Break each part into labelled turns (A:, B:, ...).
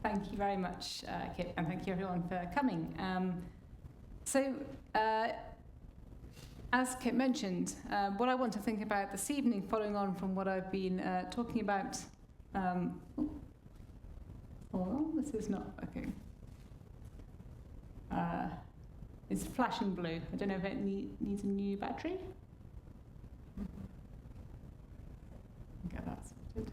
A: Thank you very much, Kit, and thank you everyone for coming. As Kit mentioned, what I want to think about this evening, following on from what I've been talking about. Hold on, this is not okay. It's flashing blue. I don't know if it needs a new battery. Get that sorted.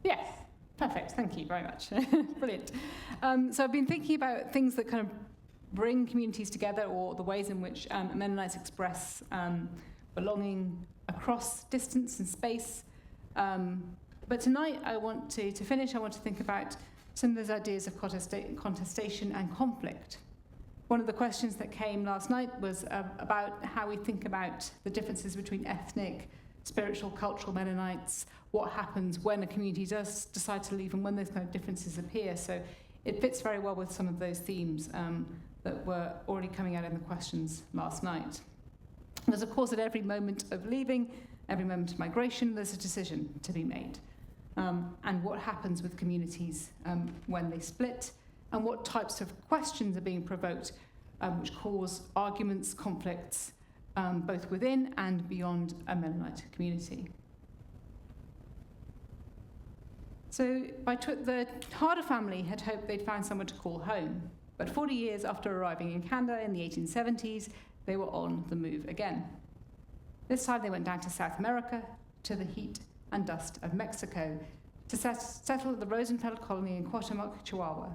A: Yes, perfect. Thank you very much. Brilliant. So I've been thinking about things that kind of bring communities together, or the ways in which Mennonites express belonging across distance and space. But tonight I want to finish, I want to think about some of those ideas of contestation and conflict. One of the questions that came last night was about how we think about the differences between ethnic, spiritual, cultural Mennonites, what happens when a community does decide to leave and when those kind of differences appear. So it fits very well with some of those themes that were already coming out in the questions last night. There's, of course, at every moment of leaving, every moment of migration, there's a decision to be made. And what happens with communities when they split, and what types of questions are being provoked which cause arguments, conflicts, both within and beyond a Mennonite community. So the Harder family had hoped they'd found somewhere to call home, but 40 years after arriving in Canada in the 1870s, they were on the move again. This time they went down to South America, to the heat and dust of Mexico, to settle at the Rosenfeld colony in Cuauhtémoc, Chihuahua.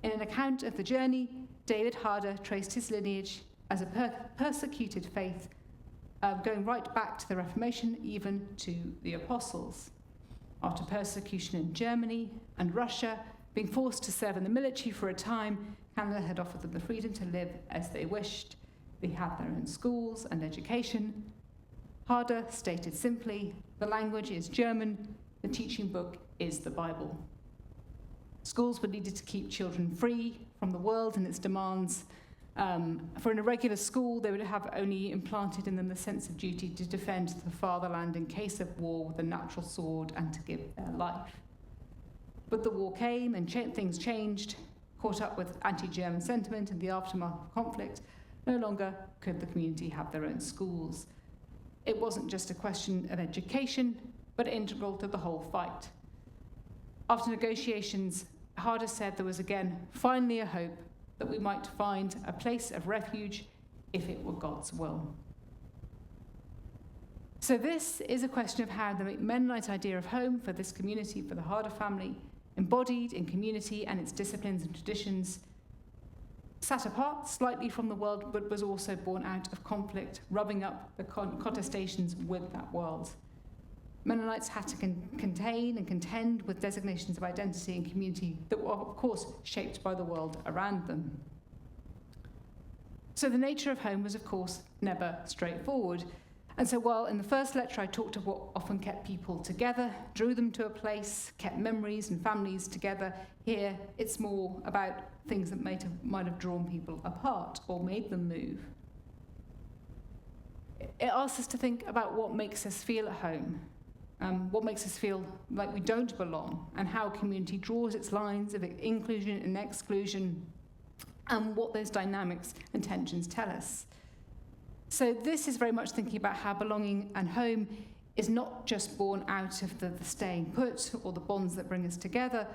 A: In an account of the journey, David Harder traced his lineage as a persecuted faith, going right back to the Reformation, even to the Apostles. After persecution in Germany and Russia, being forced to serve in the military for a time, Canada had offered them the freedom to live as they wished. They had their own schools and education. Harder stated simply, the language is German, the teaching book is the Bible. Schools were needed to keep children free from the world and its demands. For an irregular school, they would have only implanted in them the sense of duty to defend the fatherland in case of war with a natural sword and to give their life. But the war came and things changed. Caught up with anti-German sentiment in the aftermath of conflict, no longer could the community have their own schools. It wasn't just a question of education, but integral to the whole fight. After negotiations, Harder said there was again finally a hope that we might find a place of refuge if it were God's will. So this is a question of how the Mennonite idea of home for this community, for the Harder family, embodied in community and its disciplines and traditions, sat apart slightly from the world, but was also born out of conflict, rubbing up the contestations with that world. Mennonites had to contain and contend with designations of identity and community that were, of course, shaped by the world around them. So the nature of home was, of course, never straightforward. And so while in the first lecture I talked of what often kept people together, drew them to a place, kept memories and families together, here it's more about things that might have drawn people apart or made them move. It asks us to think about what makes us feel at home, what makes us feel like we don't belong, and how community draws its lines of inclusion and exclusion, and what those dynamics and tensions tell us. So this is very much thinking about how belonging and home is not just born out of the staying put or the bonds that bring us together,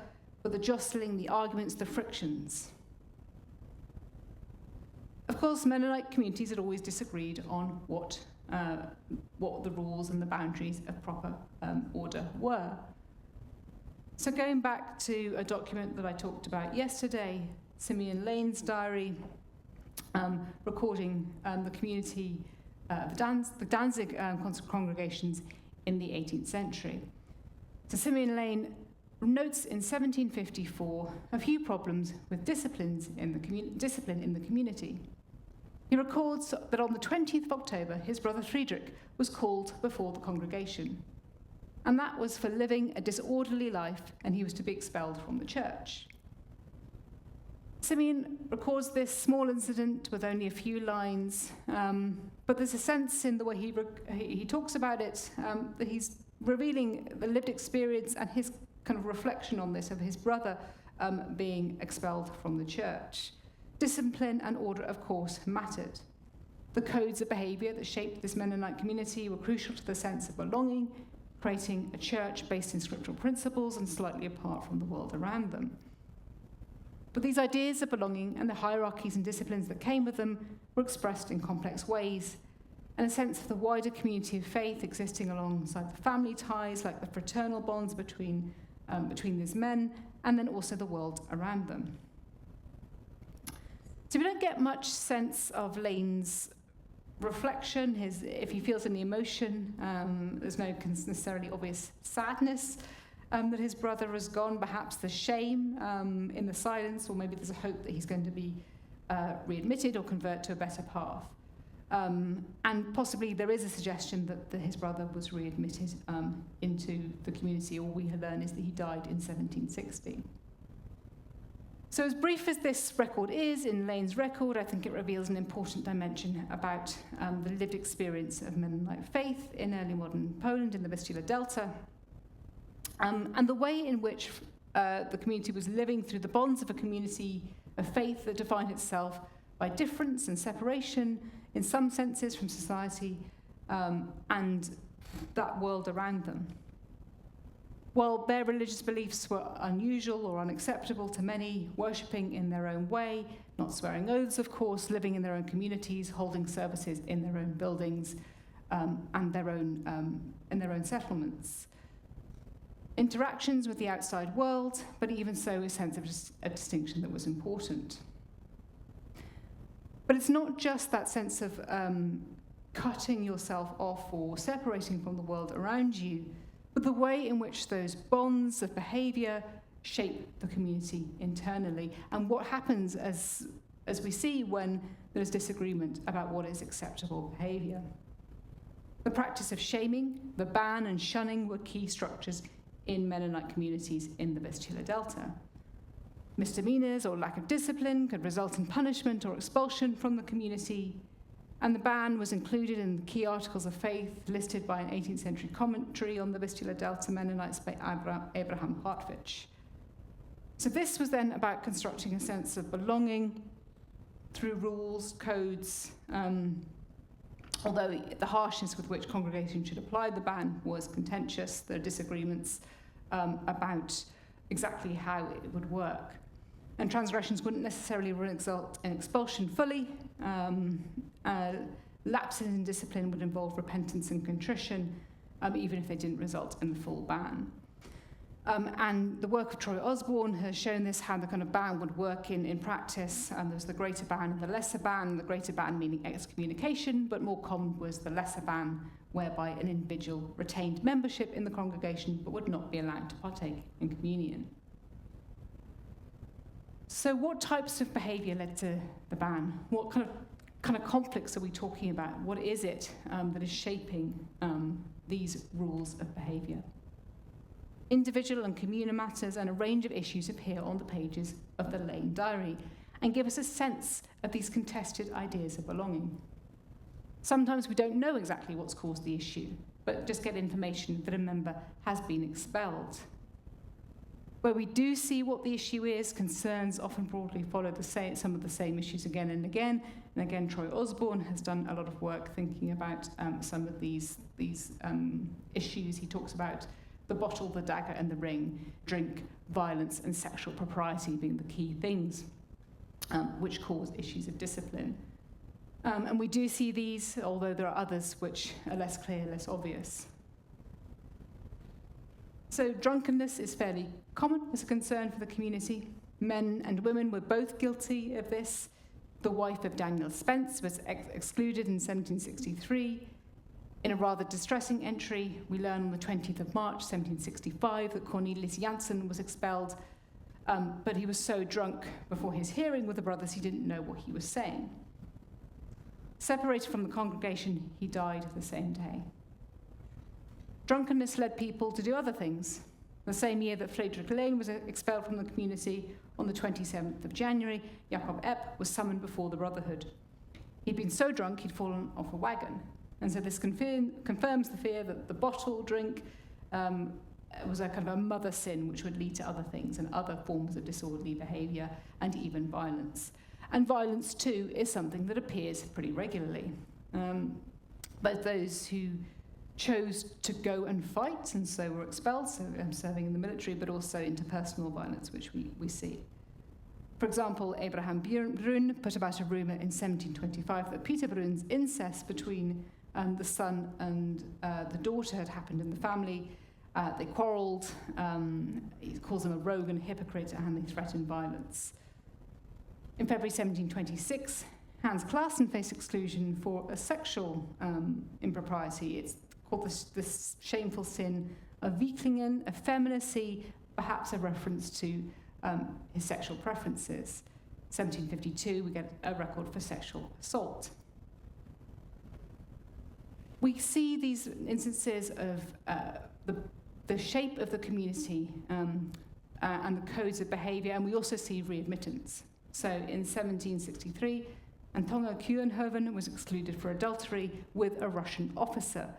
A: but the jostling, the arguments, the frictions. Of course, Mennonite communities had always disagreed on what the rules and the boundaries of proper order were. So going back to a document that I talked about yesterday, Simeon Lane's diary, recording the community, the Danzig congregations in the 18th century. So Simeon Lane notes in 1754 a few problems with discipline in the community. He records that on the 20th of October, his brother Friedrich was called before the congregation, and that was for living a disorderly life, and he was to be expelled from the church. Simeon records this small incident with only a few lines, but there's a sense in the way he talks about it that he's revealing the lived experience and his kind of reflection on this of his brother being expelled from the church. Discipline and order, of course, mattered. The codes of behaviour that shaped this Mennonite community were crucial to the sense of belonging, creating a church based in scriptural principles and slightly apart from the world around them. But these ideas of belonging and the hierarchies and disciplines that came with them were expressed in complex ways, and a sense of the wider community of faith existing alongside the family ties, like the fraternal bonds between these men, and then also the world around them. So we don't get much sense of Lane's reflection, if he feels any emotion. There's no necessarily obvious sadness that his brother has gone, perhaps the shame in the silence, or maybe there's a hope that he's going to be readmitted or convert to a better path. And possibly there is a suggestion that his brother was readmitted into the community. All we learn is that he died in 1760. So as brief as this record is in Lane's record, I think it reveals an important dimension about the lived experience of Mennonite faith in early modern Poland in the Vistula Delta, and the way in which the community was living through the bonds of a community of faith that defined itself by difference and separation, in some senses, from society and that world around them. While their religious beliefs were unusual or unacceptable to many, worshipping in their own way, not swearing oaths, of course, living in their own communities, holding services in their own buildings and in their own settlements. Interactions with the outside world, but even so, a sense of a distinction that was important. But it's not just that sense of cutting yourself off or separating from the world around you, but the way in which those bonds of behaviour shape the community internally, and what happens as we see when there's disagreement about what is acceptable behaviour. The practice of shaming, the ban and shunning were key structures in Mennonite communities in the Vistula Delta. Misdemeanours or lack of discipline could result in punishment or expulsion from the community, and the ban was included in the key articles of faith listed by an 18th century commentary on the Vistula Delta Mennonites by Abraham Hartwich. So this was then about constructing a sense of belonging through rules, codes, although the harshness with which congregations should apply the ban was contentious. There are disagreements about exactly how it would work. And transgressions wouldn't necessarily result in expulsion fully. Lapses in discipline would involve repentance and contrition, even if they didn't result in the full ban. And the work of Troy Osborne has shown this, how the kind of ban would work in practice. There's the greater ban and the lesser ban. The greater ban meaning excommunication, but more common was the lesser ban, whereby an individual retained membership in the congregation but would not be allowed to partake in communion. So what types of behaviour led to the ban? What kind of conflicts are we talking about? What is it that is shaping these rules of behaviour? Individual and communal matters and a range of issues appear on the pages of the Lane Diary and give us a sense of these contested ideas of belonging. Sometimes we don't know exactly what's caused the issue, but just get information that a member has been expelled. Where we do see what the issue is, concerns often broadly follow some of the same issues again and again. And again, Troy Osborne has done a lot of work thinking about some of these issues. He talks about the bottle, the dagger, and the ring, drink, violence, and sexual propriety being the key things which cause issues of discipline. And we do see these, although there are others which are less clear, less obvious. So drunkenness is fairly common as a concern for the community. Men and women were both guilty of this. The wife of Daniel Spence was excluded in 1763. In a rather distressing entry, we learn on the 20th of March, 1765, that Cornelius Jansen was expelled, but he was so drunk before his hearing with the brothers he didn't know what he was saying. Separated from the congregation, he died the same day. Drunkenness led people to do other things. The same year that Friedrich Lane was expelled from the community, on the 27th of January, Jacob Epp was summoned before the Brotherhood. He'd been so drunk he'd fallen off a wagon, and so this confirms the fear that the bottle, drink, was a kind of a mother sin which would lead to other things and other forms of disorderly behaviour and even violence. And violence, too, is something that appears pretty regularly. But those who chose to go and fight and so were expelled, so serving in the military, but also interpersonal violence, which we see. For example, Abraham Brun put about a rumour in 1725 that Peter Brun's incest between the son and the daughter had happened in the family. They quarrelled, he calls them a rogue and hypocrite, and they threatened violence. In February 1726, Hans Claassen faced exclusion for a sexual impropriety. It's called the shameful sin of Wiklingen, effeminacy, perhaps a reference to his sexual preferences. 1752, we get a record for sexual assault. We see these instances of the shape of the community and the codes of behaviour, and we also see readmittance. So in 1763, Antonio Kuenhoven was excluded for adultery with a Russian officer.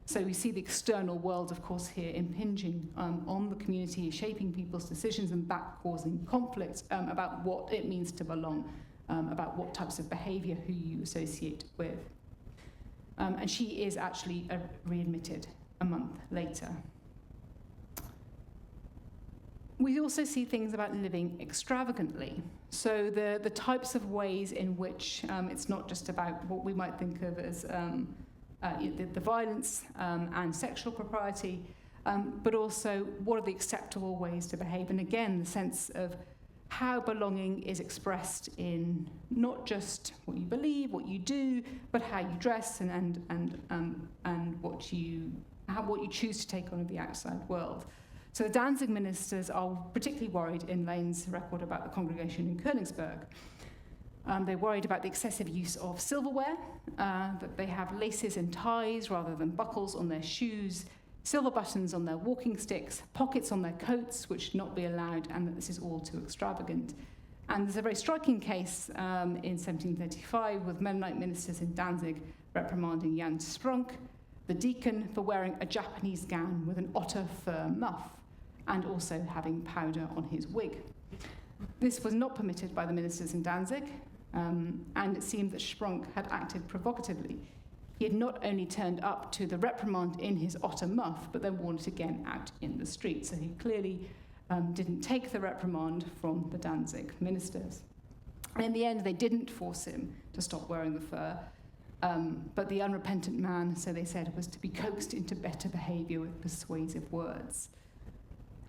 A: So we see the external world, of course, here impinging on the community, shaping people's decisions, and that causing conflict about what it means to belong, about what types of behaviour who you associate with. And she is actually readmitted a month later. We also see things about living extravagantly. So the types of ways in which it's not just about what we might think of as the violence and sexual propriety, but also what are the acceptable ways to behave. And again, the sense of how belonging is expressed in not just what you believe, what you do, but how you dress and what you choose to take on in the outside world. So the Danzig ministers are particularly worried in Lane's record about the congregation in Königsberg. They're worried about the excessive use of silverware, that they have laces and ties rather than buckles on their shoes, silver buttons on their walking sticks, pockets on their coats, which should not be allowed, and that this is all too extravagant. And there's a very striking case in 1735 with Mennonite ministers in Danzig reprimanding Jan Spronk, the deacon, for wearing a Japanese gown with an otter fur muff, and also having powder on his wig. This was not permitted by the ministers in Danzig, and it seemed that Spronk had acted provocatively. He had not only turned up to the reprimand in his otter muff, but then worn it again out in the street. So he clearly didn't take the reprimand from the Danzig ministers. And in the end, they didn't force him to stop wearing the fur, but the unrepentant man, so they said, was to be coaxed into better behaviour with persuasive words.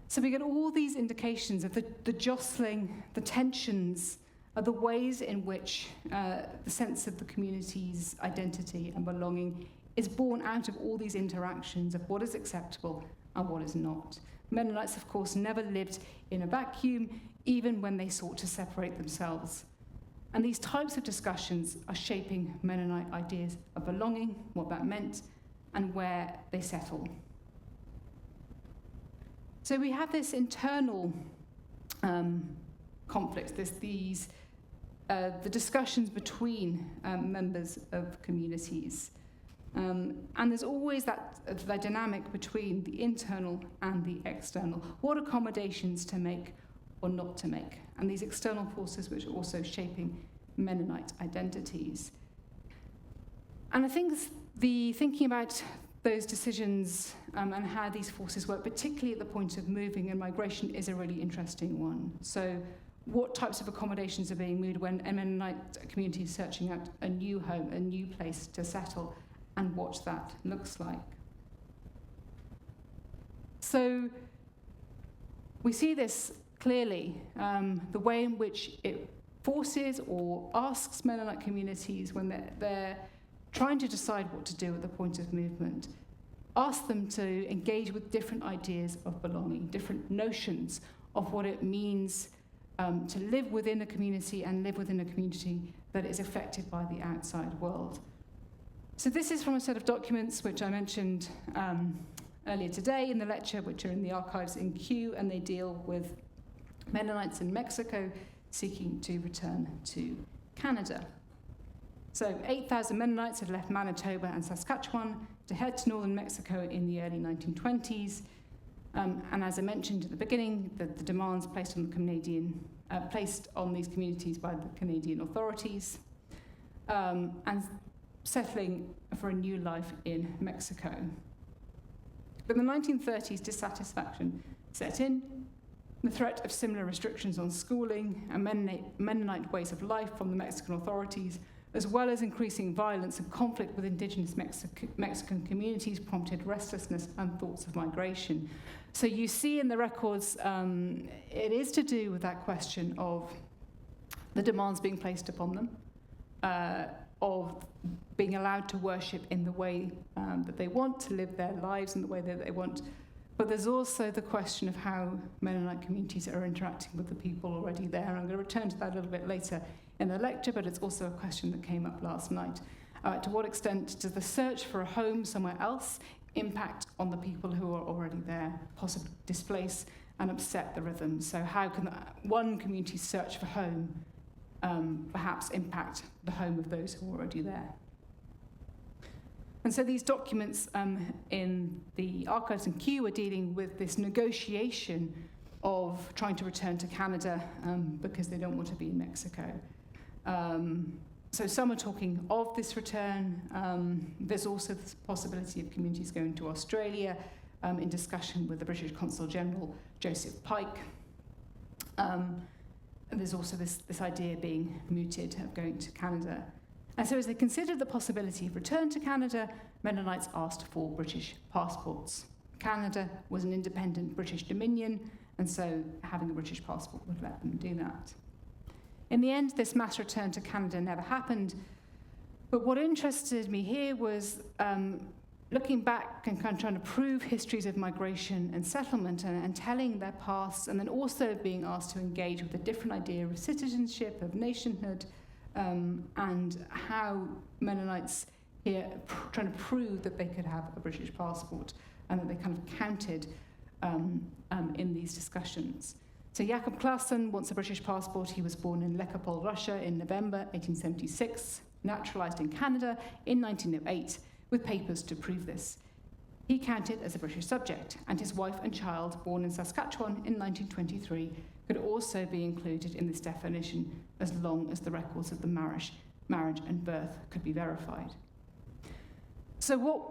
A: So we get all these indications of the jostling, the tensions, the ways in which the sense of the community's identity and belonging is born out of all these interactions of what is acceptable and what is not. Mennonites, of course, never lived in a vacuum, even when they sought to separate themselves. And these types of discussions are shaping Mennonite ideas of belonging, what that meant, and where they settle. So we have this internal conflict, the discussions between members of communities. And there's always that dynamic between the internal and the external. What accommodations to make or not to make? And these external forces which are also shaping Mennonite identities. And I think thinking about those decisions and how these forces work, particularly at the point of moving and migration, is a really interesting one. So what types of accommodations are being moved when a Mennonite community is searching out a new home, a new place to settle, and what that looks like. So we see this clearly, the way in which it forces or asks Mennonite communities when they're trying to decide what to do at the point of movement, ask them to engage with different ideas of belonging, different notions of what it means to live within a community and live within a community that is affected by the outside world. So this is from a set of documents which I mentioned earlier today in the lecture, which are in the archives in Kew, and they deal with Mennonites in Mexico seeking to return to Canada. So 8,000 Mennonites had left Manitoba and Saskatchewan to head to northern Mexico in the early 1920s. And as I mentioned at the beginning, the demands placed on these communities by the Canadian authorities, and settling for a new life in Mexico. But in the 1930s, dissatisfaction set in. The threat of similar restrictions on schooling and Mennonite ways of life from the Mexican authorities, as well as increasing violence and conflict with indigenous Mexican communities, prompted restlessness and thoughts of migration. So you see in the records, it is to do with that question of the demands being placed upon them, of being allowed to worship in the way that they want, to live their lives in the way that they want. But there's also the question of how Mennonite communities are interacting with the people already there. I'm going to return to that a little bit later in the lecture, but it's also a question that came up last night. To what extent does the search for a home somewhere else impact on the people who are already there, possibly displace and upset the rhythm? So how can one community's search for home perhaps impact the home of those who are already there? And so these documents in the archives in Kew are dealing with this negotiation of trying to return to Canada because they don't want to be in Mexico. So some are talking of this return. There's also the possibility of communities going to Australia in discussion with the British Consul General, Joseph Pike. And there's also this idea being mooted of going to Canada. And so as they considered the possibility of return to Canada, Mennonites asked for British passports. Canada was an independent British dominion, and so having a British passport would let them do that. In the end, this mass return to Canada never happened, but what interested me here was looking back and kind of trying to prove histories of migration and settlement and telling their pasts, and then also being asked to engage with a different idea of citizenship, of nationhood, and how Mennonites here trying to prove that they could have a British passport and that they kind of counted in these discussions. So Jakob Claesson wants a British passport. He was born in Lekopol, Russia in November 1876, naturalised in Canada in 1908, with papers to prove this. He counted as a British subject, and his wife and child, born in Saskatchewan in 1923, could also be included in this definition as long as the records of the marriage and birth could be verified. So what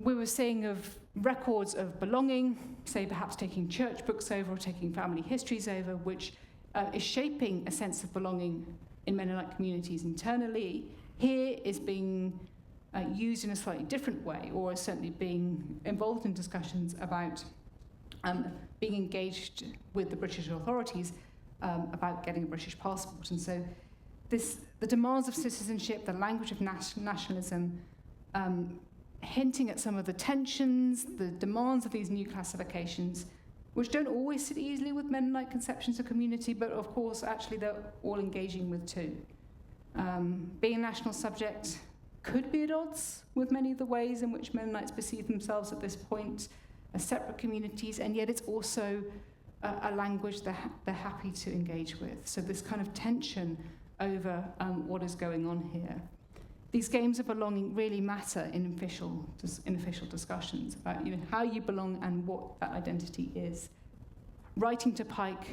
A: we were saying of records of belonging, say perhaps taking church books over or taking family histories over, which is shaping a sense of belonging in Mennonite communities internally, here is being used in a slightly different way, or is certainly being involved in discussions about being engaged with the British authorities about getting a British passport. And so the demands of citizenship, the language of nationalism, hinting at some of the tensions, the demands of these new classifications, which don't always sit easily with Mennonite conceptions of community, but of course actually they're all engaging with too. Being a national subject could be at odds with many of the ways in which Mennonites perceive themselves at this point as separate communities, and yet it's also a language they're happy to engage with. So this kind of tension over what is going on here. These games of belonging really matter in official discussions about how you belong and what that identity is. Writing to Pike,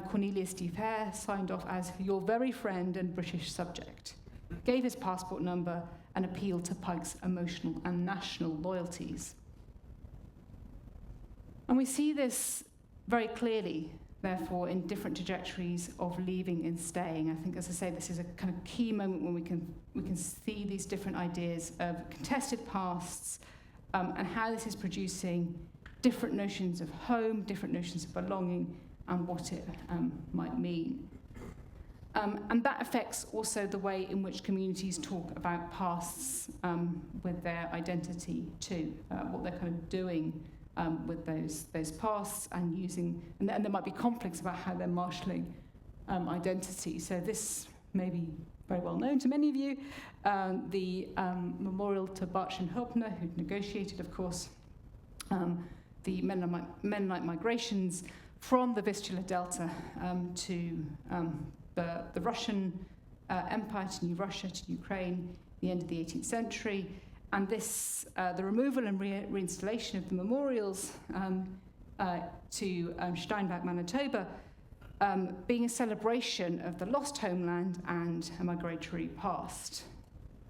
A: Cornelius D. Fair signed off as your very friend and British subject, gave his passport number and appealed to Pike's emotional and national loyalties. And we see this very clearly, therefore, in different trajectories of leaving and staying. I think, as I say, this is a kind of key moment when we can see these different ideas of contested pasts and how this is producing different notions of home, different notions of belonging, and what it might mean. And that affects also the way in which communities talk about pasts with their identity too, what they're kind of doing with those pasts and using, and there might be conflicts about how they're marshalling identity. So this may be very well known to many of you, the memorial to Bartsch and Hübner, who'd negotiated, of course, the Mennonite migrations from the Vistula Delta to the Russian Empire, to New Russia, to Ukraine the end of the 18th century. And this, the removal and reinstallation of the memorials to Steinbach, Manitoba, being a celebration of the lost homeland and a migratory past.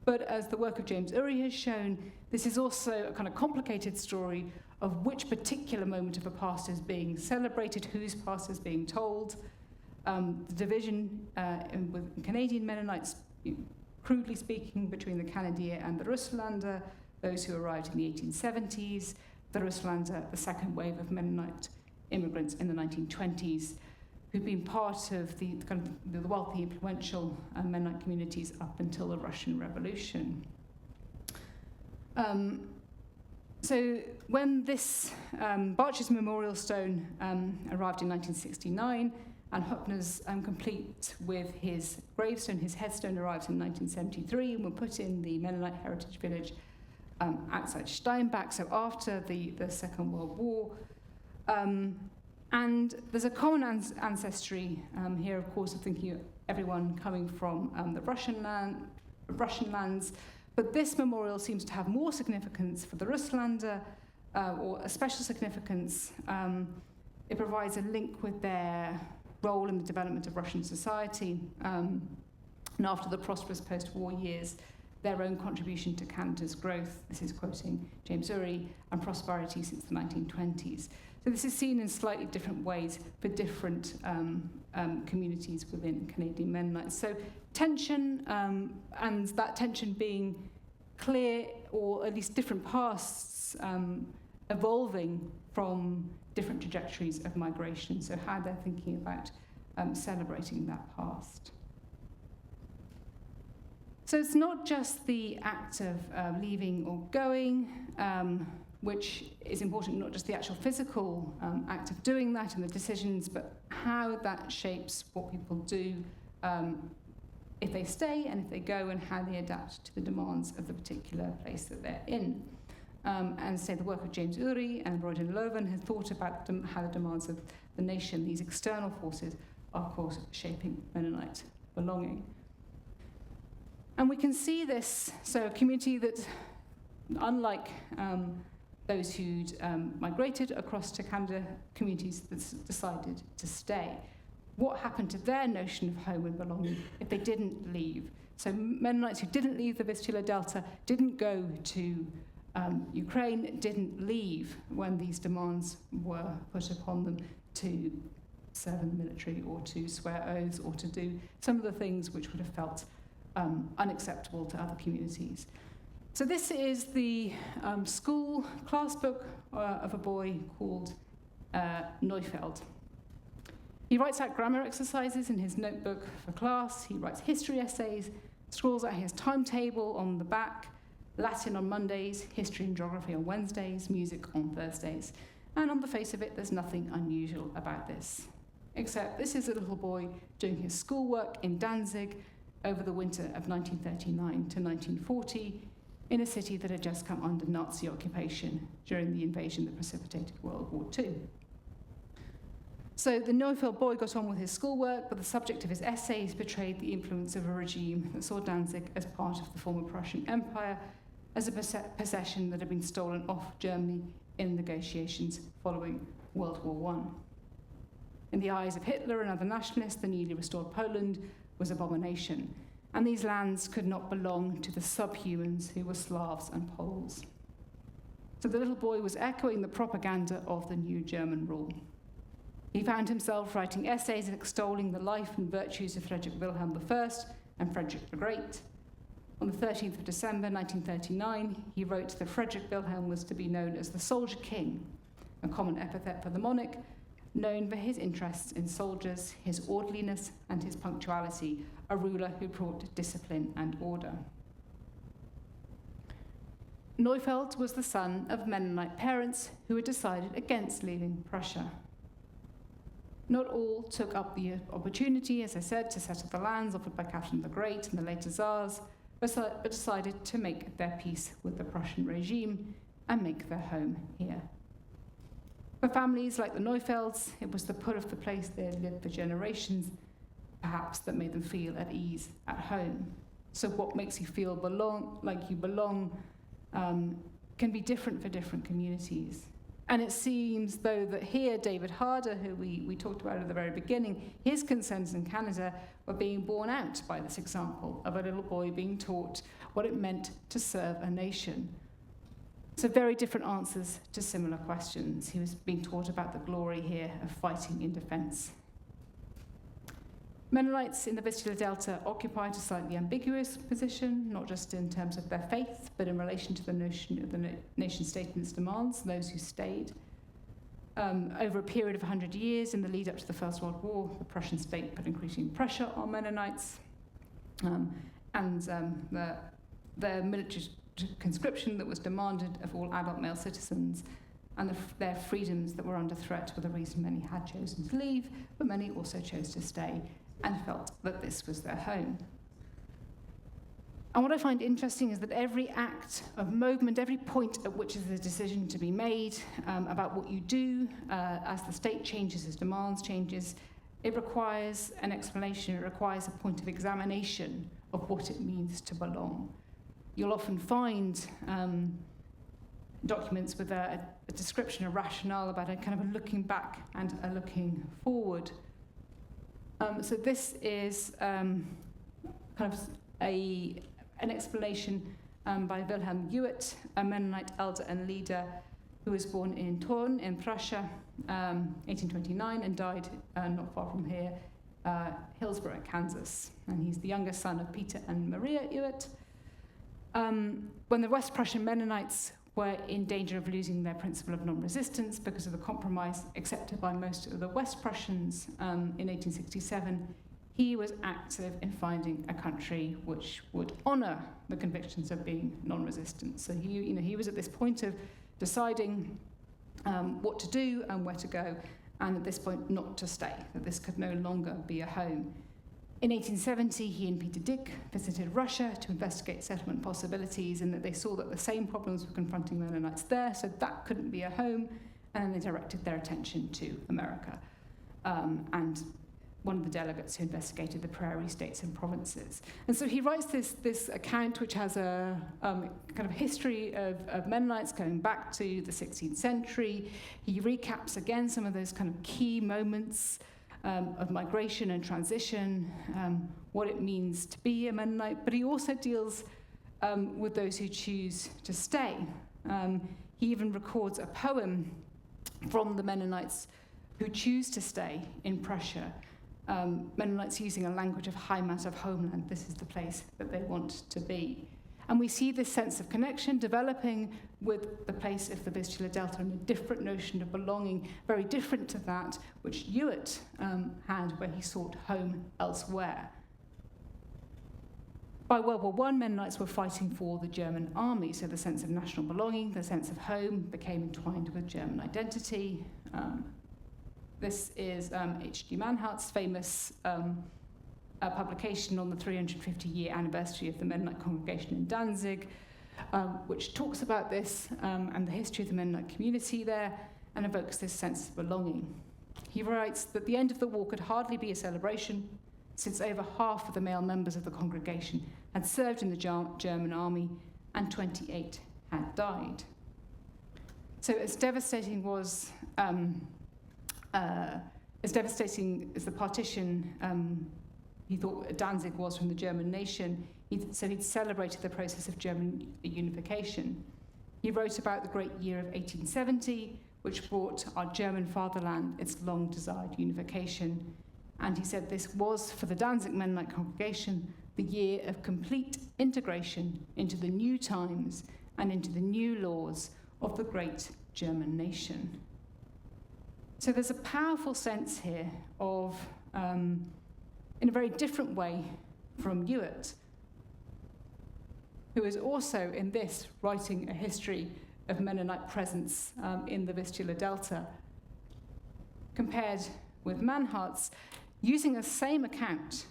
A: But as the work of James Urry has shown, this is also a kind of complicated story of which particular moment of a past is being celebrated, whose past is being told. The division with Canadian Mennonites, crudely speaking, between the Canadier and the Russlander, those who arrived in the 1870s, the Russlander, the second wave of Mennonite immigrants in the 1920s, who'd been part of the wealthy, influential Mennonite communities up until the Russian Revolution. So when this Bartsch's memorial stone arrived in 1969, and Huppner's complete with his gravestone, his headstone arrived in 1973 and were put in the Mennonite Heritage Village outside Steinbach, so after the Second World War. And there's a common ancestry here, of course, of thinking of everyone coming from the Russian lands, but this memorial seems to have more significance for the Russlander, or a special significance. It provides a link with their role in the development of Russian society, and after the prosperous post-war years, their own contribution to Canada's growth, this is quoting James Urry, and prosperity since the 1920s. So this is seen in slightly different ways for different communities within Canadian Mennonites. So tension, and that tension being clear, or at least different pasts evolving from different trajectories of migration, so how they're thinking about celebrating that past. So it's not just the act of leaving or going, which is important, not just the actual physical act of doing that and the decisions, but how that shapes what people do if they stay and if they go, and how they adapt to the demands of the particular place that they're in. And say the work of James Urry and Royden Loven had thought about how the demands of the nation, these external forces, are of course shaping Mennonite belonging. And we can see this, so a community that, unlike those who'd migrated across to Canada, communities that decided to stay. What happened to their notion of home and belonging if they didn't leave? So Mennonites who didn't leave the Vistula Delta, didn't go to Ukraine, didn't leave when these demands were put upon them to serve in the military or to swear oaths or to do some of the things which would have felt unacceptable to other communities. So this is the school class book of a boy called Neufeld. He writes out grammar exercises in his notebook for class. He writes history essays, scrawls out his timetable on the back, Latin on Mondays, history and geography on Wednesdays, music on Thursdays. And on the face of it, there's nothing unusual about this, except this is a little boy doing his schoolwork in Danzig over the winter of 1939 to 1940 in a city that had just come under Nazi occupation during the invasion that precipitated World War II. So the Neufeld boy got on with his schoolwork, but the subject of his essays betrayed the influence of a regime that saw Danzig as part of the former Prussian Empire, as a possession that had been stolen off Germany in negotiations following World War I. In the eyes of Hitler and other nationalists, the newly restored Poland was abomination, and these lands could not belong to the subhumans who were Slavs and Poles. So the little boy was echoing the propaganda of the new German rule. He found himself writing essays extolling the life and virtues of Frederick Wilhelm I and Frederick the Great. On the 13th of December 1939, he wrote that Frederick Wilhelm was to be known as the Soldier King, a common epithet for the monarch, known for his interests in soldiers, his orderliness, and his punctuality, a ruler who brought discipline and order. Neufeld was the son of Mennonite parents who had decided against leaving Prussia. Not all took up the opportunity, as I said, to settle the lands offered by Catherine the Great and the later Tsars, but decided to make their peace with the Prussian regime and make their home here. For families like the Neufelds, it was the put of the place they had lived for generations, perhaps, that made them feel at ease at home. So what makes you feel like you belong can be different for different communities. And it seems, though, that here David Harder, who we talked about at the very beginning, his concerns in Canada were being borne out by this example of a little boy being taught what it meant to serve a nation. So very different answers to similar questions. He was being taught about the glory here of fighting in defence. Mennonites in the Vistula Delta occupied a slightly ambiguous position, not just in terms of their faith, but in relation to the notion of the nation-state and its demands, those who stayed. Over a period of 100 years, in the lead up to the First World War, the Prussian state put increasing pressure on Mennonites, and the military conscription that was demanded of all adult male citizens, and their freedoms that were under threat were the reason many had chosen to leave, but many also chose to stay and felt that this was their home. And what I find interesting is that every act of movement, every point at which is a decision to be made about what you do as the state changes, as demands changes, it requires an explanation, it requires a point of examination of what it means to belong. You'll often find documents with a description, a rationale about a kind of a looking back and a looking forward. So this is kind of an explanation by Wilhelm Ewart, a Mennonite elder and leader who was born in Thorn in Prussia, 1829, and died not far from here, Hillsborough, Kansas. And he's the younger son of Peter and Maria Ewart. When the West Prussian Mennonites were in danger of losing their principle of non-resistance because of the compromise accepted by most of the West Prussians in 1867, he was active in finding a country which would honour the convictions of being non-resistant. So he was at this point of deciding what to do and where to go, and at this point not to stay, that this could no longer be a home. In 1870, he and Peter Dick visited Russia to investigate settlement possibilities, and that they saw that the same problems were confronting Mennonites there, so that couldn't be a home, and then they directed their attention to America. And one of the delegates who investigated the prairie states and provinces. And so he writes this account which has a kind of history of Mennonites going back to the 16th century. He recaps again some of those kind of key moments of migration and transition, what it means to be a Mennonite, but he also deals with those who choose to stay. He even records a poem from the Mennonites who choose to stay in Prussia. Mennonites using a language of Heimat, of homeland. This is the place that they want to be. And we see this sense of connection developing with the place of the Vistula Delta and a different notion of belonging, very different to that which Ewart had, where he sought home elsewhere. By World War I, Mennonites were fighting for the German army, so the sense of national belonging, the sense of home became entwined with German identity. This is H.G. Manhart's famous publication on the 350-year anniversary of the Mennonite congregation in Danzig, which talks about this and the history of the Mennonite community there and evokes this sense of belonging. He writes that the end of the war could hardly be a celebration, since over half of the male members of the congregation had served in the German army and 28 had died. So as devastating as the partition he thought Danzig was from the German nation, he'd celebrated the process of German unification. He wrote about the great year of 1870, which brought our German fatherland its long-desired unification. And he said this was, for the Danzig Mennonite congregation, the year of complete integration into the new times and into the new laws of the great German nation. So there's a powerful sense here of, in a very different way from Ewart, who is also in this writing a history of Mennonite presence in the Vistula Delta, compared with Manhart's, using the same account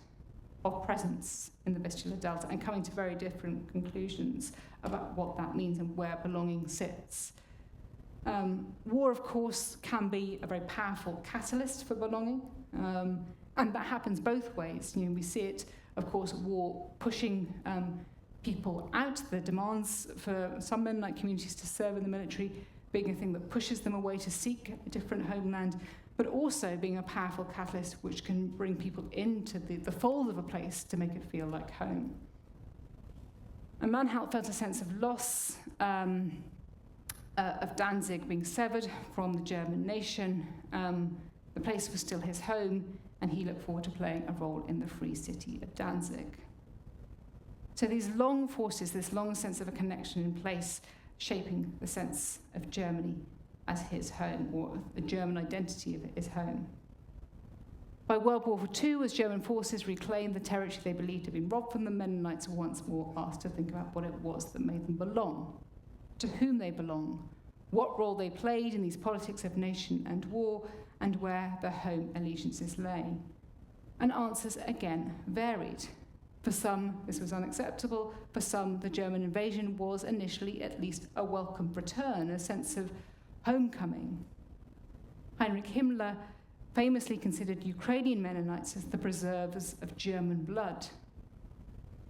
A: of presence in the Vistula Delta and coming to very different conclusions about what that means and where belonging sits. War, of course, can be a very powerful catalyst for belonging, and that happens both ways. We see it Of course, war pushing people out, the demands for some Mennonite communities to serve in the military being a thing that pushes them away to seek a different homeland, but also being a powerful catalyst which can bring people into the fold of a place to make it feel like home. And Manhout felt a sense of loss of Danzig being severed from the German nation. The place was still his home, and he looked forward to playing a role in the free city of Danzig. So these long forces, this long sense of a connection in place, shaping the sense of Germany as his home, or the German identity of his home. By World War II, as German forces reclaimed the territory they believed had been robbed from them, Mennonites were once more asked to think about what it was that made them belong, to whom they belong, what role they played in these politics of nation and war, and where their home allegiances lay. And answers, again, varied. For some, this was unacceptable. For some, the German invasion was initially at least a welcome return, a sense of homecoming. Heinrich Himmler famously considered Ukrainian Mennonites as the preservers of German blood.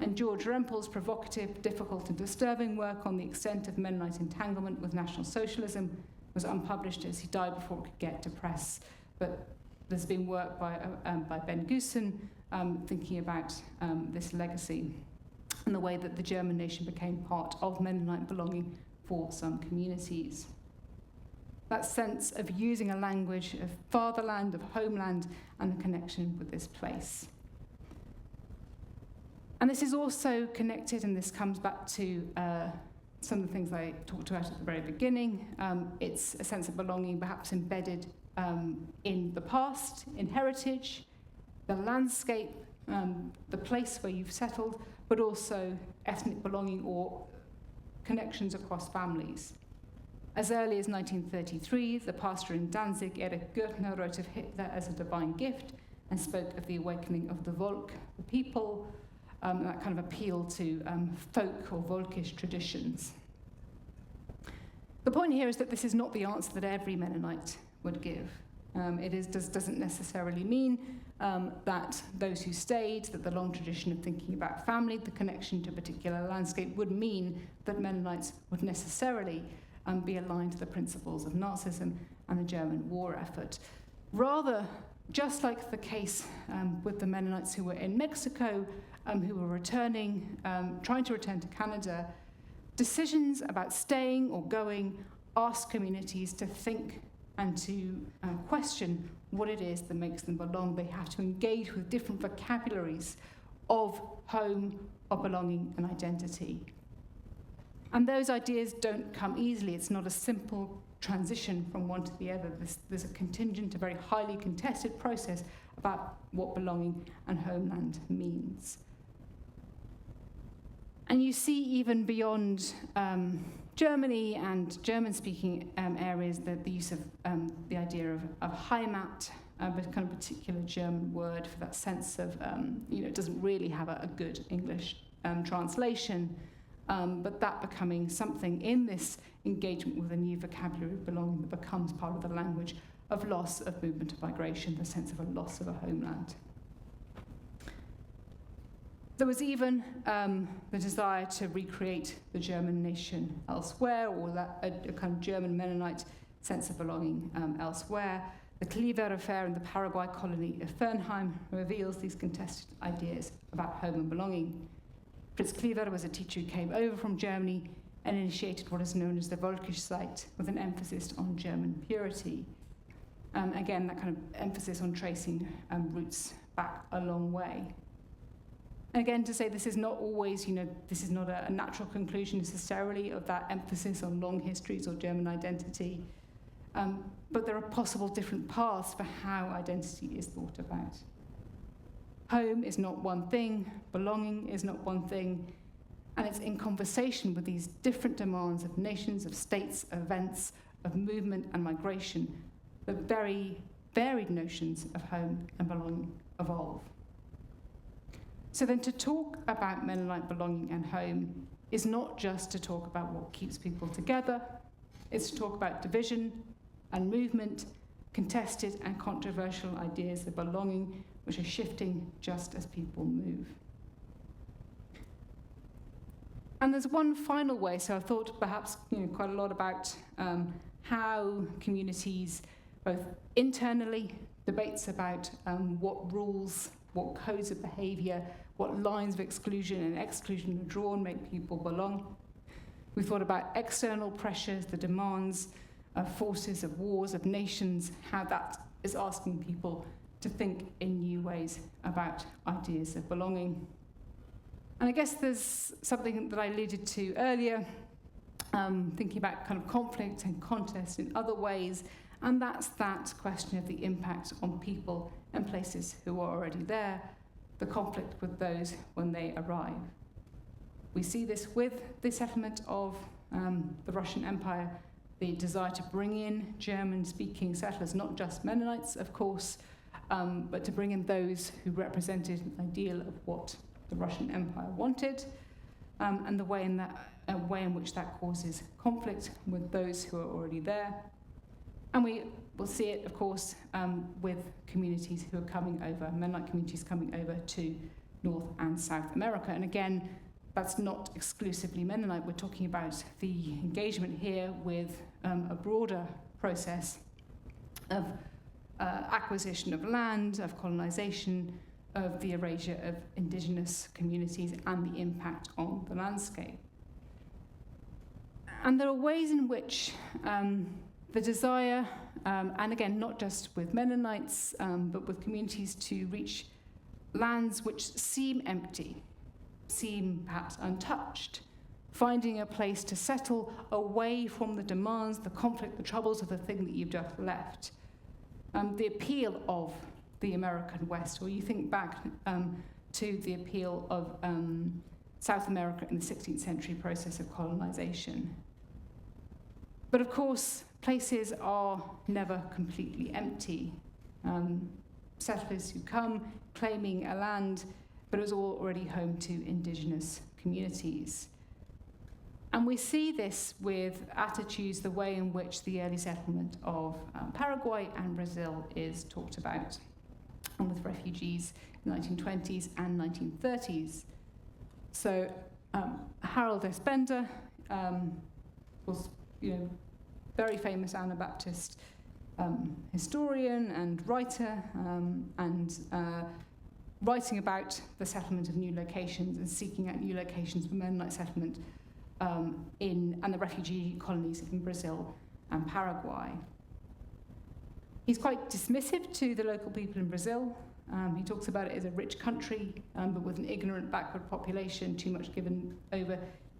A: And George Rempel's provocative, difficult and disturbing work on the extent of Mennonite entanglement with National Socialism was unpublished as he died before it could get to press. But there's been work by Ben Goosen thinking about this legacy and the way that the German nation became part of Mennonite belonging for some communities. That sense of using a language of fatherland, of homeland, and the connection with this place. And this is also connected, and this comes back to some of the things I talked about at the very beginning. It's a sense of belonging perhaps embedded in the past, in heritage, the landscape, the place where you've settled, but also ethnic belonging or connections across families. As early as 1933, the pastor in Danzig, Erich Gürtner, wrote of Hitler as a divine gift and spoke of the awakening of the Volk, the people, that kind of appeal to folk or Volkish traditions. The point here is that this is not the answer that every Mennonite would give. Doesn't necessarily mean that those who stayed, that the long tradition of thinking about family, the connection to a particular landscape, would mean that Mennonites would necessarily be aligned to the principles of Nazism and the German war effort. Rather, just like the case with the Mennonites who were in Mexico, who were returning, trying to return to Canada, decisions about staying or going ask communities to think and to question what it is that makes them belong. They have to engage with different vocabularies of home, of belonging and identity. And those ideas don't come easily. It's not a simple transition from one to the other. There's a contingent, a very highly contested process about what belonging and homeland means. And you see even beyond Germany and German-speaking areas the use of the idea of Heimat, a kind of particular German word for that sense of, it doesn't really have a good English translation, but that becoming something in this engagement with a new vocabulary of belonging that becomes part of the language of loss, of movement, of migration, the sense of a loss of a homeland. There was even the desire to recreate the German nation elsewhere, or a kind of German Mennonite sense of belonging elsewhere. The Cleaver affair in the Paraguay colony of Fernheim reveals these contested ideas about home and belonging. Fritz Cleaver was a teacher who came over from Germany and initiated what is known as the Volkisch site, with an emphasis on German purity. Again, that kind of emphasis on tracing roots back a long way. And again, to say this is not always, this is not a natural conclusion necessarily of that emphasis on long histories or German identity, but there are possible different paths for how identity is thought about. Home is not one thing, belonging is not one thing, and it's in conversation with these different demands of nations, of states, events, of movement and migration that very varied notions of home and belonging evolve. So then to talk about Mennonite belonging and home is not just to talk about what keeps people together, it's to talk about division and movement, contested and controversial ideas of belonging which are shifting just as people move. And there's one final way, so I've thought perhaps quite a lot about how communities, both internally, debates about what rules, what codes of behaviour, what lines of exclusion and exclusion are drawn, make people belong. We've thought about external pressures, the demands of forces, of wars, of nations, how that is asking people to think in new ways about ideas of belonging. And I guess there's something that I alluded to earlier, thinking about kind of conflict and contest in other ways, and that's that question of the impact on people and places who are already there, the conflict with those when they arrive. We see this with the settlement of the Russian Empire, the desire to bring in German-speaking settlers, not just Mennonites, of course, but to bring in those who represented an ideal of what the Russian Empire wanted, and the way in which that causes conflict with those who are already there. And we will see it, of course, with communities who are coming over, Mennonite communities coming over to North and South America. And again, that's not exclusively Mennonite. We're talking about the engagement here with a broader process of acquisition of land, of colonization, of the erasure of indigenous communities and the impact on the landscape. And there are ways in which the desire, and again, not just with Mennonites, but with communities to reach lands which seem empty, seem perhaps untouched, finding a place to settle away from the demands, the conflict, the troubles of the thing that you've just left. The appeal of the American West, or you think back to the appeal of South America in the 16th century process of colonization. But of course, places are never completely empty. Settlers who come claiming a land, but it was already home to indigenous communities. And we see this with attitudes, the way in which the early settlement of Paraguay and Brazil is talked about, and with refugees in the 1920s and 1930s. So Harold S. Bender was, very famous Anabaptist historian and writer, and writing about the settlement of new locations and seeking out new locations for Mennonite settlement and the refugee colonies in Brazil and Paraguay. He's quite dismissive to the local people in Brazil. He talks about it as a rich country, but with an ignorant, backward population, too much given over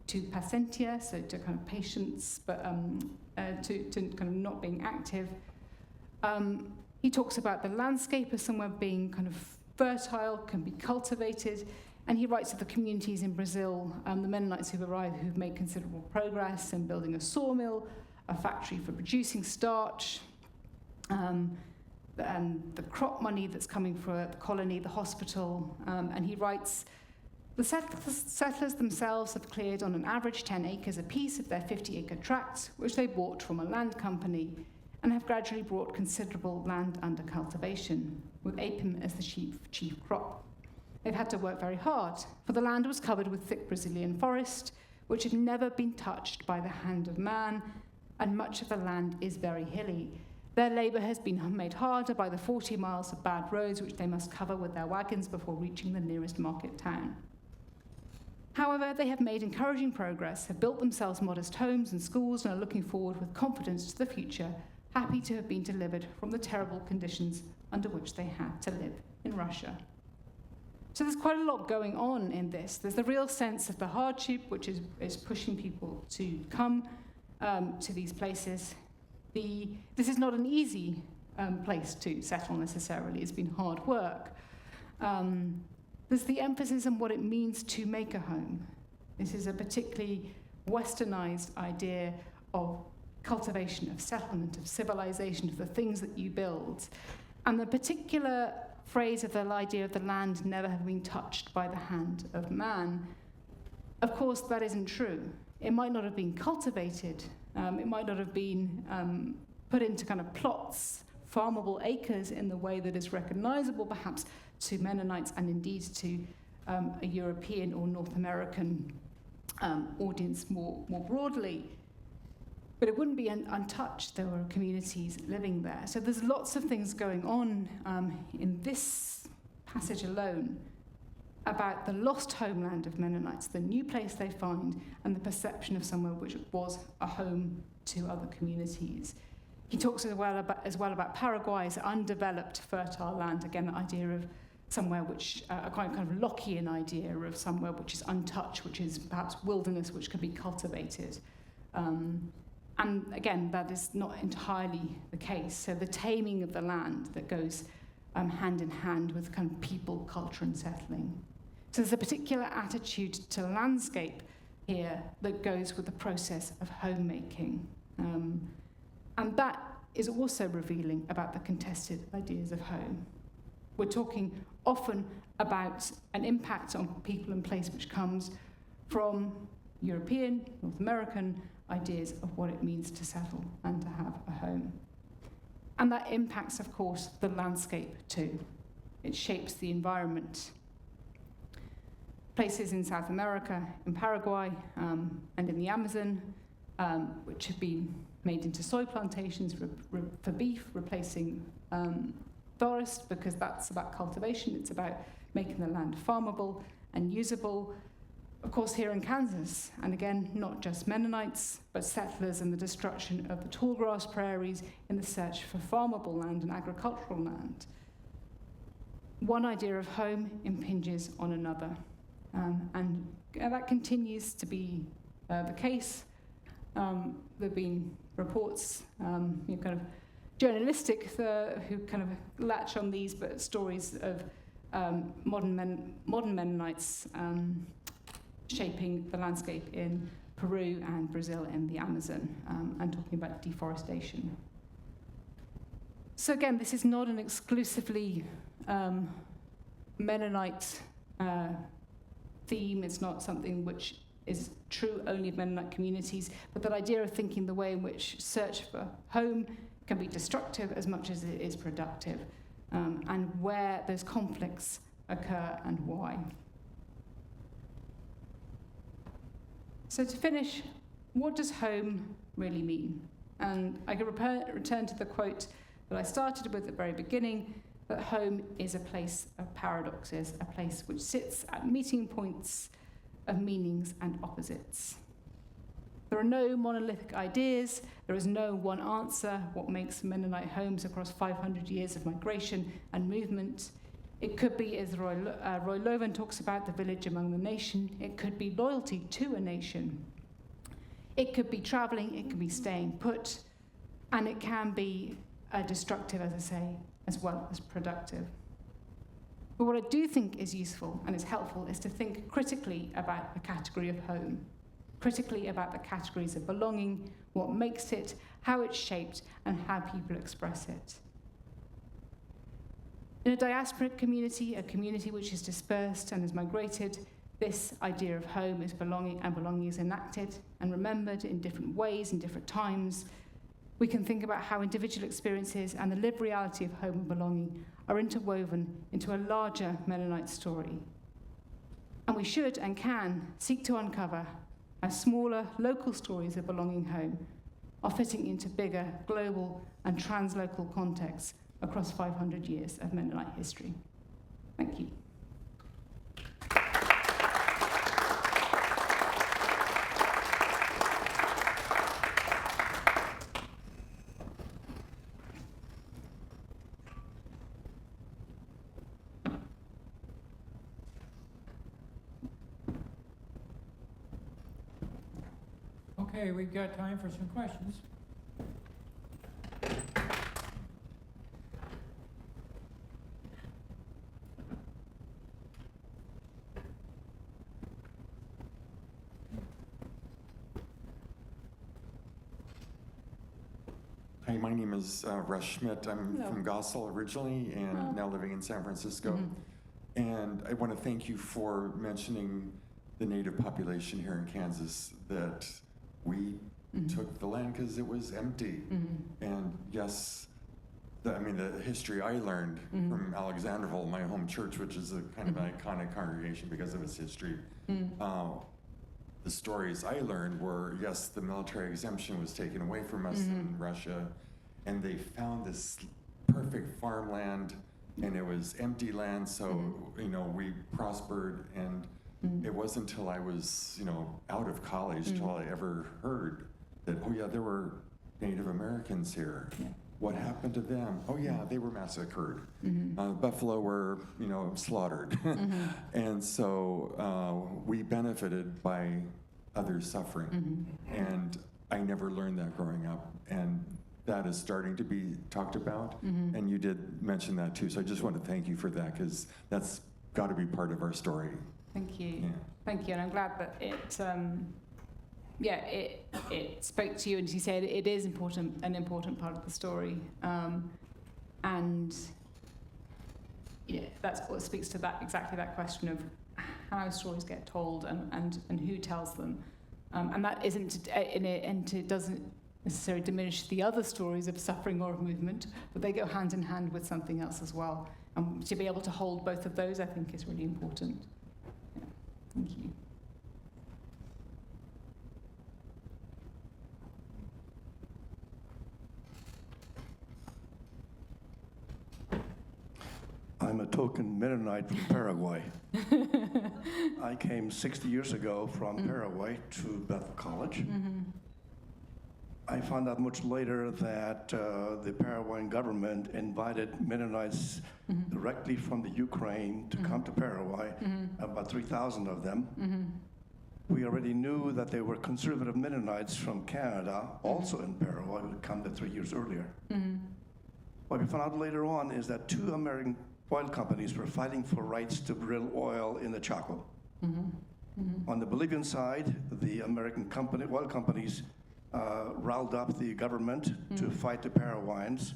A: to paciência, so to kind of patience, but to kind of not being active. He talks about the landscape as somewhere being kind of fertile, can be cultivated, and he writes of the communities in Brazil, the Mennonites who've arrived, who've made considerable progress in building a sawmill, a factory for producing starch, and the crop money that's coming for the colony, the hospital, and he writes, the settlers themselves have cleared on an average 10 acres apiece of their 50-acre tracts, which they bought from a land company, and have gradually brought considerable land under cultivation, with opium as the chief crop. They've had to work very hard, for the land was covered with thick Brazilian forest, which had never been touched by the hand of man, and much of the land is very hilly. Their labour has been made harder by the 40 miles of bad roads which they must cover with their wagons before reaching the nearest market town. However, they have made encouraging progress, have built themselves modest homes and schools, and are looking forward with confidence to the future, happy to have been delivered from the terrible conditions under which they had to live in Russia. So there's quite a lot going on in this. There's the real sense of the hardship, which is pushing people to come to these places. This is not an easy place to settle necessarily. It's been hard work. There's the emphasis on what it means to make a home. This is a particularly westernized idea of cultivation, of settlement, of civilization, of the things that you build. And the particular phrase of the idea of the land never having been touched by the hand of man, of course, that isn't true. It might not have been cultivated. It might not have been put into kind of plots, farmable acres in the way that is recognizable perhaps to Mennonites and indeed to a European or North American audience more broadly. But it wouldn't be untouched. There were communities living there. So there's lots of things going on in this passage alone about the lost homeland of Mennonites, the new place they find, and the perception of somewhere which was a home to other communities. He talks as well about Paraguay as undeveloped, fertile land. Again, the idea of somewhere which, a kind of Lockean idea of somewhere which is untouched, which is perhaps wilderness, which can be cultivated. And again, that is not entirely the case. So the taming of the land that goes hand in hand with kind of people, culture, and settling. So there's a particular attitude to landscape here that goes with the process of homemaking. And that is also revealing about the contested ideas of home. We're talking often about an impact on people and place which comes from European, North American ideas of what it means to settle and to have a home. And that impacts, of course, the landscape too. It shapes the environment. Places in South America, in Paraguay, and in the Amazon, which have been made into soy plantations for beef, replacing forest, because that's about cultivation. It's about making the land farmable and usable. Of course, here in Kansas, and again, not just Mennonites, but settlers and the destruction of the tallgrass prairies in the search for farmable land and agricultural land. One idea of home impinges on another, and that continues to be the case. There have been reports, kind of journalistic, who kind of latch on these, but stories of modern Mennonites shaping the landscape in Peru and Brazil and the Amazon, and talking about deforestation. So again, this is not an exclusively Mennonite theme. It's not something which is true only of Mennonite communities, but that idea of thinking the way in which search for home can be destructive as much as it is productive, and where those conflicts occur and why. So to finish, what does home really mean? And I can return to the quote that I started with at the very beginning, that home is a place of paradoxes, a place which sits at meeting points of meanings and opposites. There are no monolithic ideas, there is no one answer what makes Mennonite homes across 500 years of migration and movement. It could be, as Roy Loven talks about, the village among the nation. It could be loyalty to a nation. It could be travelling, it could be staying put, and it can be destructive, as I say, as well as productive. But what I do think is useful and is helpful is to think critically about the category of home, critically about the categories of belonging, what makes it, how it's shaped, and how people express it. In a diasporic community, a community which is dispersed and has migrated, this idea of home is belonging, and belonging is enacted and remembered in different ways, in different times. We can think about how individual experiences and the lived reality of home and belonging are interwoven into a larger Mennonite story. And we should and can seek to uncover how smaller local stories of belonging home are fitting into bigger global and translocal contexts across 500 years of Mennonite history. Thank you.
B: Okay, we've got time for some questions.
C: Hi, my name is Russ Schmidt. I'm
A: Hello.
C: from Gossel originally and now living in San Francisco.
A: Mm-hmm.
C: And I want to thank you for mentioning the native population here in Kansas, that we took the land because it was empty. And yes, the history I learned from Alexanderville, my home church, which is a kind of an iconic congregation because of its history. the stories I learned were, yes, the military exemption was taken away from us in Russia, and they found this perfect farmland, and it was empty land, so, you know, we prospered, and it wasn't until I was, you know, out of college till I ever heard that, oh yeah, there were Native Americans here.
A: Yeah.
C: What happened to them? Oh yeah, they were massacred. Buffalo were, you know, slaughtered. And so we benefited by others suffering. And I never learned that growing up. And that is starting to be talked about. And you did mention that too. So I just want to thank you for that, because that's got to be part of our story.
A: Thank you.
C: Yeah.
A: Thank you. And I'm glad that it spoke to you, and as you said, it is an important part of the story, and that's what speaks to exactly that question of how stories get told and who tells them, and that isn't and it doesn't necessarily diminish the other stories of suffering or of movement, but they go hand in hand with something else as well, and to be able to hold both of those, I think, is really important. Yeah. Thank you.
D: I'm a token Mennonite from Paraguay. I came 60 years ago from Paraguay to Bethel College. I found out much later that the Paraguayan government invited Mennonites directly from the Ukraine to come to Paraguay, about 3,000 of them. We already knew that there were conservative Mennonites from Canada, also in Paraguay, who had come there 3 years earlier. What we found out later on is that 2 American oil companies were fighting for rights to drill oil in the Chaco. On the Bolivian side, the American oil companies riled up the government to fight the Paraguayans.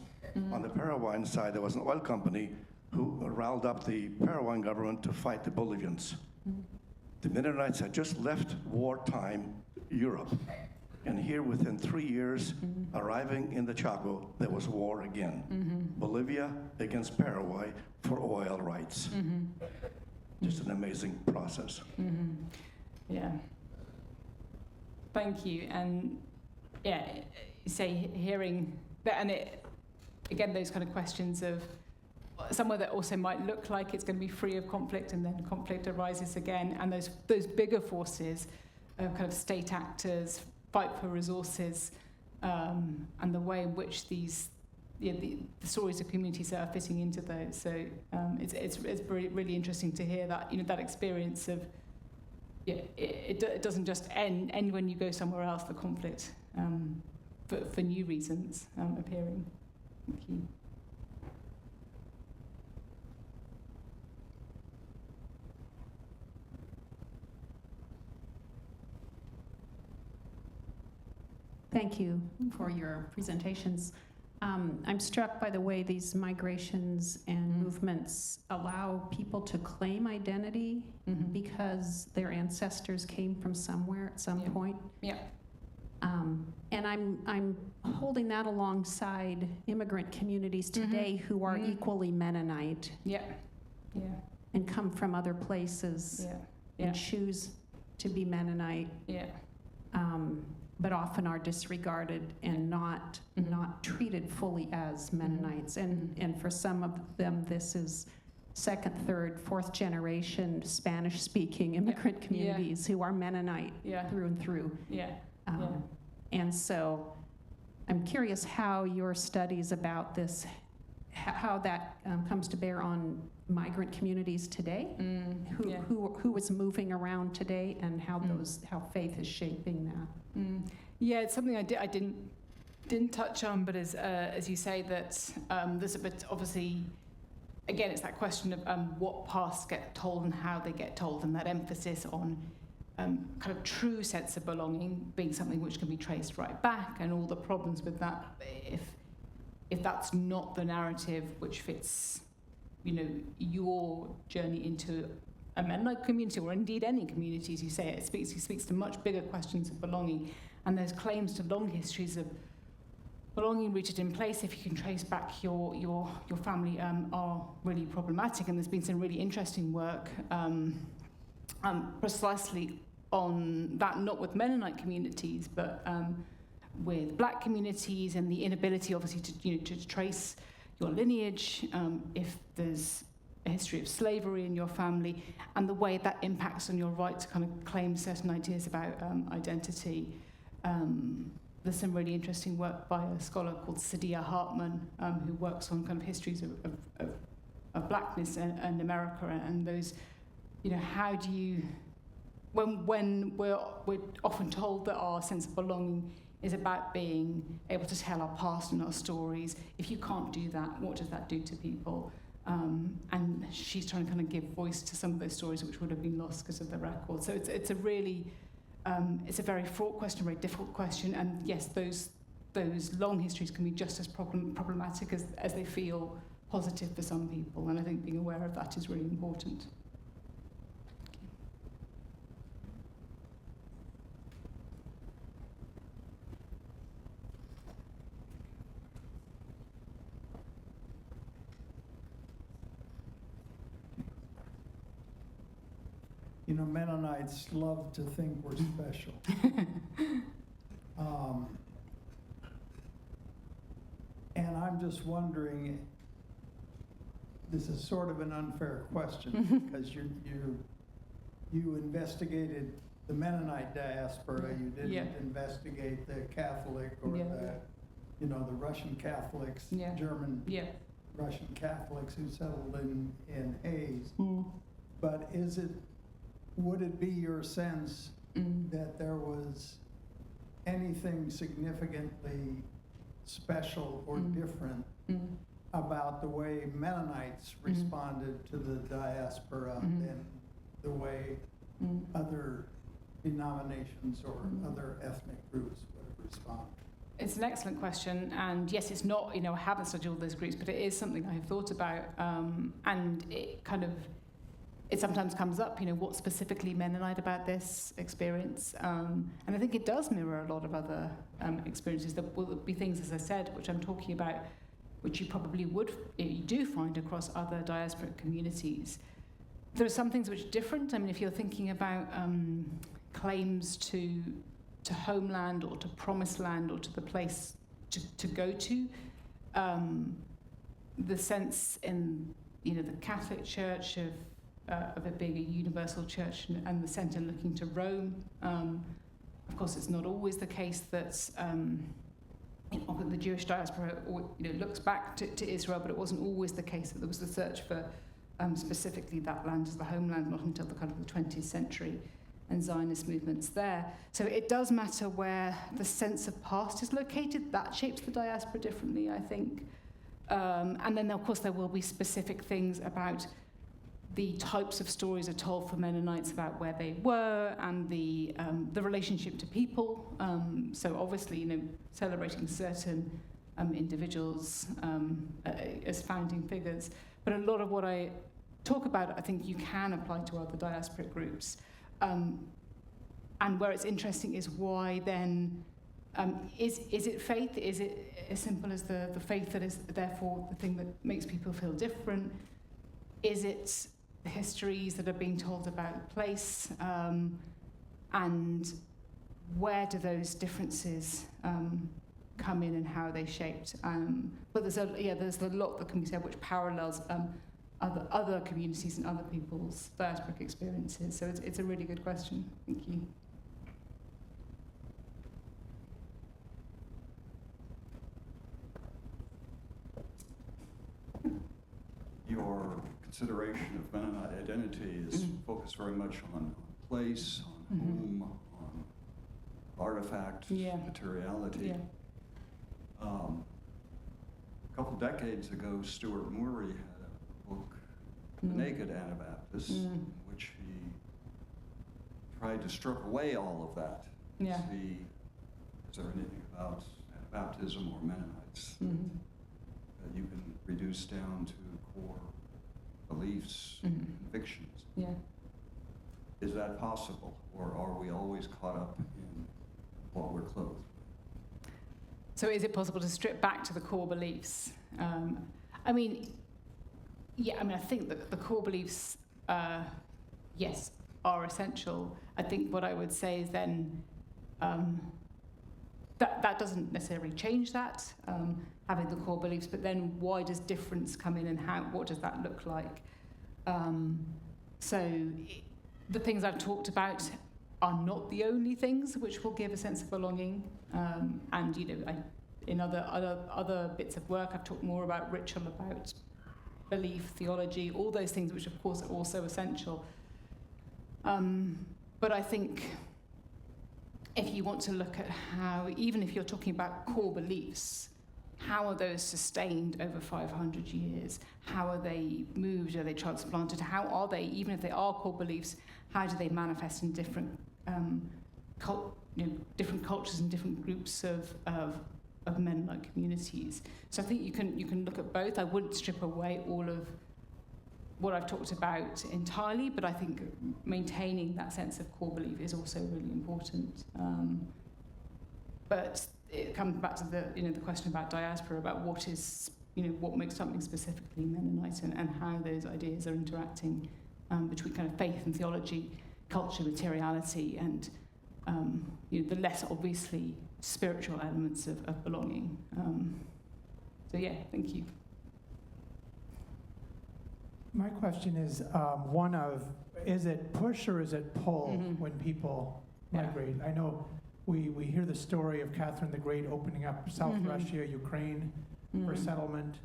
D: On the Paraguayan side, there was an oil company who riled up the Paraguayan government to fight the Bolivians. The Mennonites had just left wartime Europe. And here, within 3 years, arriving in the Chaco, there was war again. Bolivia against Paraguay for oil rights. Just an amazing process.
A: Yeah. Thank you. And yeah, hearing that, and again, those kind of questions of somewhere that also might look like it's going to be free of conflict, and then conflict arises again, and those bigger forces of kind of state actors fight for resources, and the way in which the stories of communities are fitting into those. So it's really interesting to hear that, that experience of it doesn't just end when you go somewhere else, the conflict for new reasons appearing. Thank you.
E: Thank you for your presentations. I'm struck by the way these migrations and movements allow people to claim identity because their ancestors came from somewhere at some point.
A: Yeah.
E: And I'm holding that alongside immigrant communities today who are equally Mennonite.
A: Yeah. Yeah.
E: And come from other places and choose to be Mennonite.
A: Yeah.
E: But often are disregarded and not treated fully as Mennonites. And for some of them, this is second, third, fourth generation Spanish-speaking immigrant communities who are Mennonite through and through.
A: Yeah.
E: And so I'm curious how your studies about this, how that comes to bear on migrant communities today, who is moving around today, and how faith is shaping that.
A: Yeah, it's something I didn't touch on, but as you say, that there's a bit, obviously, again, it's that question of what pasts get told and how they get told, and that emphasis on kind of true sense of belonging being something which can be traced right back, and all the problems with that if that's not the narrative which fits, your journey into a Mennonite community, or indeed any community, as you say, it speaks to much bigger questions of belonging, and those claims to long histories of belonging rooted in place, if you can trace back your family, are really problematic. And there's been some really interesting work precisely on that, not with Mennonite communities, but with black communities, and the inability, obviously, to trace your lineage, if there's a history of slavery in your family, and the way that impacts on your right to kind of claim certain ideas about identity. There's some really interesting work by a scholar called Saidiya Hartman, who works on kind of histories of blackness in America, and those, how do you, when we're often told that our sense of belonging is about being able to tell our past and our stories. If you can't do that, what does that do to people? And she's trying to kind of give voice to some of those stories which would have been lost because of the record. So it's a really, it's a very fraught question, a very difficult question. And yes, those long histories can be just as problematic as they feel positive for some people. And I think being aware of that is really important.
F: Mennonites love to think we're special. And I'm just wondering, this is sort of an unfair question, because you investigated the Mennonite diaspora, you didn't investigate the Catholic or the Russian Catholics, German Russian Catholics who settled in Hayes. But would it be your sense that there was anything significantly special or different about the way Mennonites responded to the diaspora than the way other denominations or other ethnic groups would have responded?
A: It's an excellent question, and yes, it's not, I haven't studied all those groups, but it is something I've thought about, and it sometimes comes up, what's specifically Mennonite about this experience, and I think it does mirror a lot of other experiences. There will be things, as I said, which I'm talking about, which you probably you do find across other diasporic communities. There are some things which are different. I mean, if you're thinking about claims to homeland or to promised land or to the place to go to, the sense in the Catholic Church of it being a universal church and the centre looking to Rome. Of course, it's not always the case that the Jewish diaspora looks back to Israel, but it wasn't always the case that there was the search for specifically that land as the homeland, not until the kind of the 20th century and Zionist movements there. So it does matter where the sense of past is located. That shapes the diaspora differently, I think. And then, of course, there will be specific things about the types of stories are told for Mennonites about where they were and the relationship to people. So obviously, celebrating certain individuals as founding figures. But a lot of what I talk about, I think you can apply to other diasporic groups. And where it's interesting is why then, is it faith? Is it as simple as the faith that is therefore the thing that makes people feel different? Is it the histories that are being told about the place, and where do those differences come in and how are they shaped? But there's a lot that can be said which parallels other communities and other people's diasporic experiences. So it's a really good question. Thank you.
G: Your consideration of Mennonite identity is focused very much on place, on whom, on artifact, materiality. A couple decades ago, Stuart Murray had a book, The Naked Anabaptist, in which he tried to strip away all of that. See, is there anything about Anabaptism or Mennonites that you can reduce down to core beliefs, convictions? Is that possible, or are we always caught up in what we're clothed with?
A: So is it possible to strip back to the core beliefs? I think that the core beliefs, yes, are essential. I think what I would say is then that doesn't necessarily change that, having the core beliefs, but then why does difference come in and what does that look like? The things I've talked about are not the only things which will give a sense of belonging. And in other bits of work, I've talked more about ritual, about belief, theology, all those things which of course are also essential. But I think if you want to look at how, even if you're talking about core beliefs, how are those sustained over 500 years? How are they moved? Are they transplanted? How are they, even if they are core beliefs, how do they manifest in different different cultures and different groups of Mennonite communities? So I think you can look at both. I wouldn't strip away all of what I've talked about entirely, but I think maintaining that sense of core belief is also really important. But it comes back to the question about diaspora, about what makes something specifically Mennonite, and how those ideas are interacting between kind of faith and theology, culture, materiality, and the less obviously spiritual elements of belonging. So yeah, thank you.
H: My question is is it push or is it pull when people migrate? I know we hear the story of Catherine the Great opening up South Russia, Ukraine for settlement,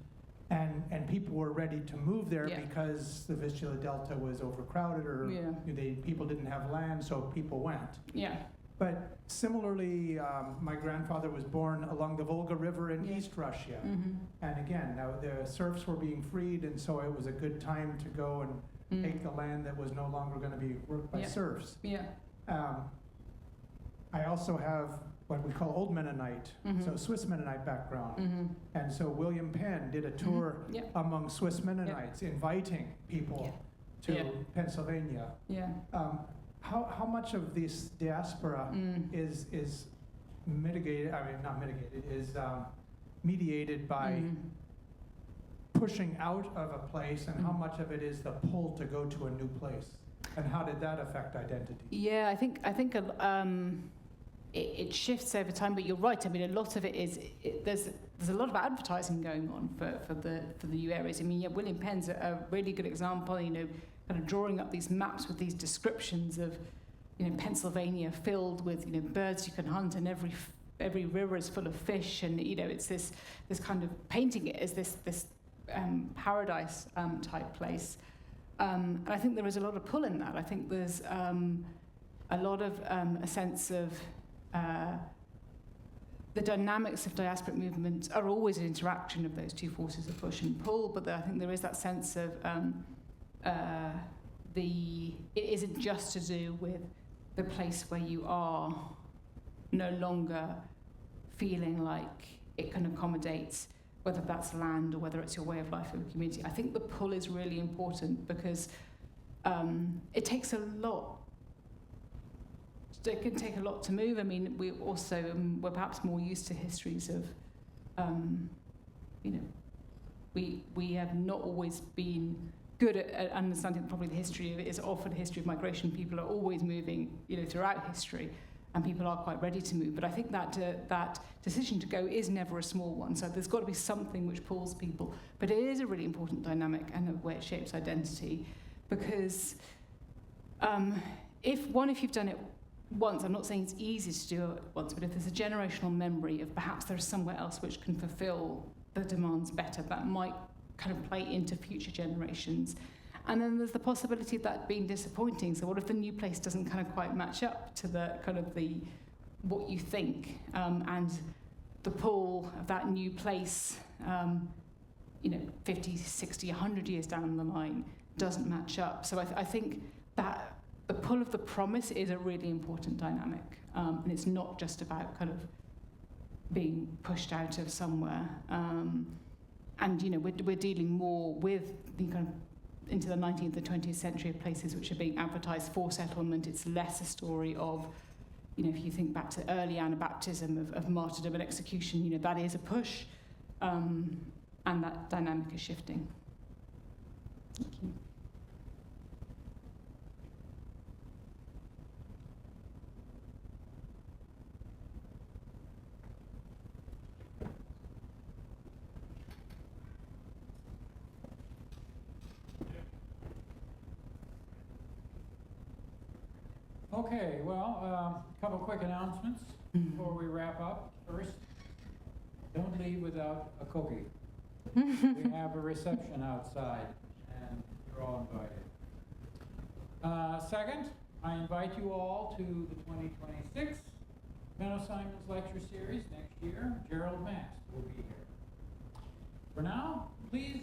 H: and people were ready to move there because the Vistula Delta was overcrowded, or people didn't have land, so people went. Yeah. But similarly, my grandfather was born along the Volga River in East Russia. And again, now the serfs were being freed, and so it was a good time to go and take the land that was no longer going to be worked by serfs. I also have what we call Old Mennonite, so Swiss Mennonite background. And so William Penn did a tour among Swiss Mennonites, inviting people to Pennsylvania. How much of this diaspora is mitigated, not mitigated, is mediated by pushing out of a place, and how much of it is the pull to go to a new place? And how did that affect identity? Yeah, I think
A: it shifts over time, but you're right. I mean, a lot of it is there's a lot of advertising going on for the new areas. I mean, William Penn's a really good example. Kind of drawing up these maps with these descriptions of, Pennsylvania filled with, birds you can hunt, and every river is full of fish, and it's this kind of painting it as this paradise type place. And I think there is a lot of pull in that. I think there's a lot of a sense of the dynamics of diasporic movements are always an interaction of those two forces of push and pull, but I think there is that sense of it isn't just to do with the place where you are no longer feeling like it can accommodate, whether that's land or whether it's your way of life or community. I think the pull is really important because it takes a lot. It can take a lot to move. I mean, we also we're perhaps more used to histories of, we have not always been good at understanding probably the history of it is often a history of migration. People are always moving, throughout history, and people are quite ready to move. But I think that decision to go is never a small one. So there's got to be something which pulls people. But it is a really important dynamic and a way it shapes identity, because if you've done it once, I'm not saying it's easy to do it once, but if there's a generational memory of perhaps there's somewhere else which can fulfill the demands better, that might kind of play into future generations. And then there's the possibility of that being disappointing. So what if the new place doesn't kind of quite match up to the kind of what you think, and the pull of that new place, 50, 60, 100 years down the line doesn't match up. So I think that the pull of the promise is a really important dynamic, and it's not just about kind of being pushed out of somewhere. And we're dealing more with the kind of into the 19th and 20th century of places which are being advertised for settlement. It's less a story of, if you think back to early Anabaptism of martyrdom and execution, that is a push, and that dynamic is shifting. Thank you.
B: Okay, well, a couple quick announcements before we wrap up. First, don't leave without a cookie. We have a reception outside, and you're all invited. Second, I invite you all to the 2026 Menno Simons Lecture Series next year. Gerald Mast will be here. For now, please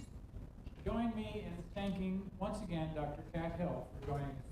B: join me in thanking once again Dr. Cat Hill for joining us